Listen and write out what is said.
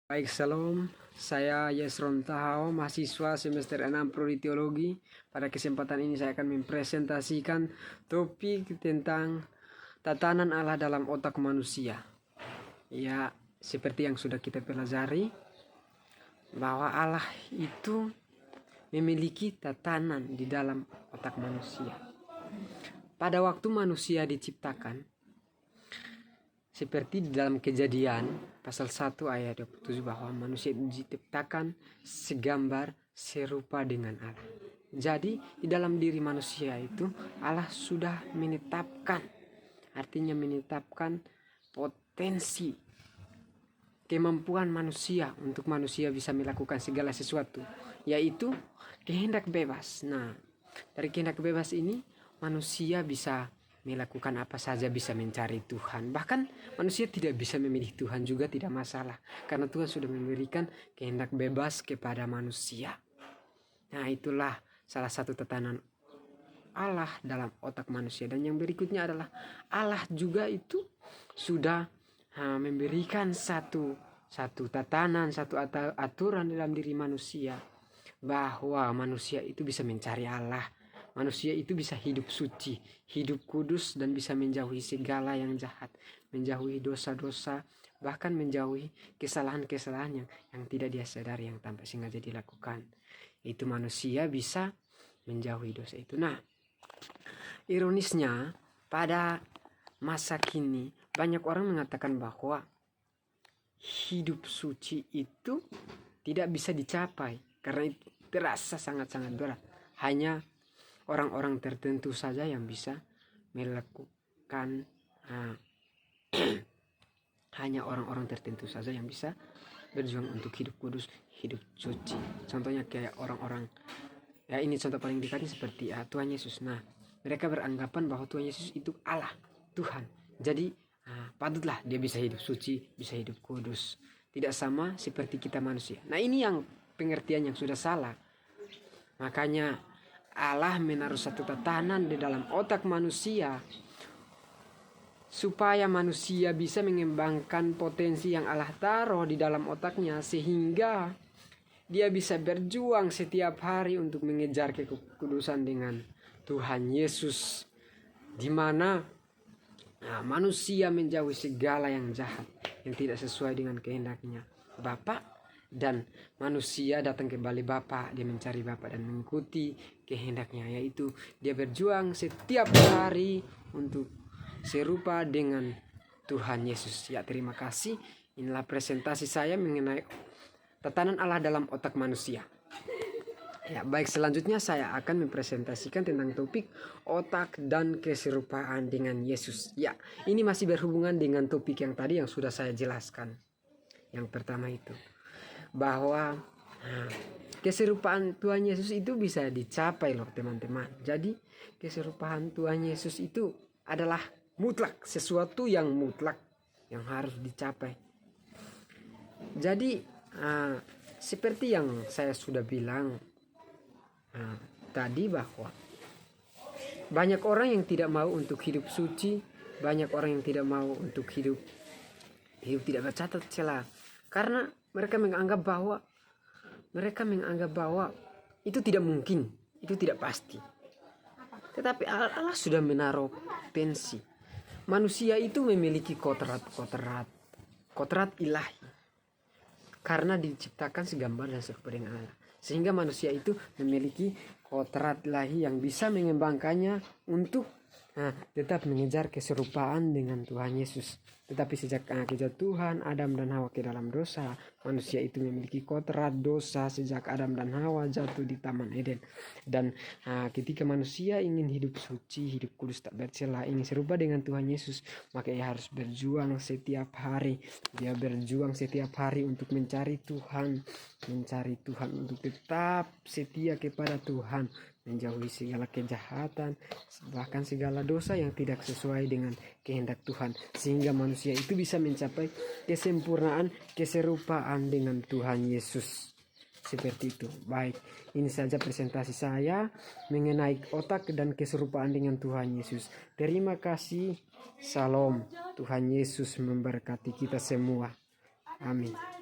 Baik, salam. Saya Yesron Tahao, mahasiswa semester 6 Prodi Teologi. Pada kesempatan ini saya akan mempresentasikan topik tentang tatanan Allah dalam otak manusia. Ya, seperti yang sudah kita pelajari, bahwa Allah itu memiliki tatanan di dalam otak manusia. Pada waktu manusia diciptakan, seperti di dalam Kejadian pasal 1 ayat 27 bahwa manusia diciptakan segambar serupa dengan Allah. Jadi di dalam diri manusia itu Allah sudah menetapkan, artinya menetapkan potensi kemampuan manusia untuk manusia bisa melakukan segala sesuatu, yaitu kehendak bebas. Nah, dari kehendak bebas ini manusia bisa melakukan apa saja, bisa mencari Tuhan. Bahkan manusia tidak bisa memilih Tuhan juga tidak masalah, karena Tuhan sudah memberikan kehendak bebas kepada manusia. Nah, itulah salah satu tatanan Allah dalam otak manusia. Dan yang berikutnya adalah Allah juga itu sudah memberikan satu tatanan, satu aturan dalam diri manusia, bahwa manusia itu bisa mencari Allah. Manusia itu bisa hidup suci, hidup kudus, dan bisa menjauhi segala yang jahat, menjauhi dosa-dosa, bahkan menjauhi kesalahan-kesalahan yang tidak dia sadari, yang tanpa sengaja dilakukan. Itu manusia bisa menjauhi dosa itu. Nah, ironisnya pada masa kini banyak orang mengatakan bahwa hidup suci itu tidak bisa dicapai karena itu terasa sangat-sangat berat. Hanya orang-orang tertentu saja yang bisa melakukan hanya orang-orang tertentu saja yang bisa berjuang untuk hidup kudus, hidup suci. Contohnya kayak orang-orang, ya ini contoh paling dekatnya seperti Tuhan Yesus. Nah, mereka beranggapan bahwa Tuhan Yesus itu Allah, Tuhan. Jadi patutlah dia bisa hidup suci, bisa hidup kudus. Tidak sama seperti kita manusia. Nah, ini yang pengertian yang sudah salah. Makanya Allah menaruh satu tatanan di dalam otak manusia supaya manusia bisa mengembangkan potensi yang Allah taruh di dalam otaknya, sehingga dia bisa berjuang setiap hari untuk mengejar kekudusan dengan Tuhan Yesus, di mana manusia menjauhi segala yang jahat yang tidak sesuai dengan kehendaknya Bapa. Dan manusia datang kembali Bapa, dia mencari Bapa dan mengikuti kehendaknya, yaitu dia berjuang setiap hari untuk serupa dengan Tuhan Yesus. Ya, terima kasih. Inilah presentasi saya mengenai tatanan Allah dalam otak manusia. Ya, baik, selanjutnya saya akan mempresentasikan tentang topik otak dan keserupaan dengan Yesus. Ya, ini masih berhubungan dengan topik yang tadi yang sudah saya jelaskan. Yang pertama itu bahwa keserupaan Tuhan Yesus itu bisa dicapai loh teman-teman. Jadi keserupaan Tuhan Yesus itu adalah mutlak, sesuatu yang mutlak yang harus dicapai. Jadi seperti yang saya sudah bilang tadi, bahwa banyak orang yang tidak mau untuk hidup suci, banyak orang yang tidak mau untuk hidup tidak bercatat celah, karena mereka menganggap bahwa itu tidak mungkin, itu tidak pasti. Tetapi Allah sudah menaruh potensi. Manusia itu memiliki kodrat ilahi, karena diciptakan segambar dan serupa dengan Allah. Sehingga manusia itu memiliki kodrat ilahi yang bisa mengembangkannya untuk tetap mengejar keserupaan dengan Tuhan Yesus. Tetapi sejak kejatuhan Adam dan Hawa ke dalam dosa, manusia itu memiliki kodrat dosa sejak Adam dan Hawa jatuh di Taman Eden. Dan ketika manusia ingin hidup suci, hidup kudus, tak bercela, ingin serupa dengan Tuhan Yesus, maka ia harus berjuang setiap hari. Dia berjuang setiap hari untuk mencari Tuhan untuk tetap setia kepada Tuhan, menjauhi segala kejahatan, bahkan segala dosa yang tidak sesuai dengan kehendak Tuhan, sehingga manusia itu bisa mencapai kesempurnaan, keserupaan dengan Tuhan Yesus. Seperti itu. Baik, ini saja presentasi saya mengenai otak dan keserupaan dengan Tuhan Yesus. Terima kasih. Salam. Tuhan Yesus memberkati kita semua. Amin.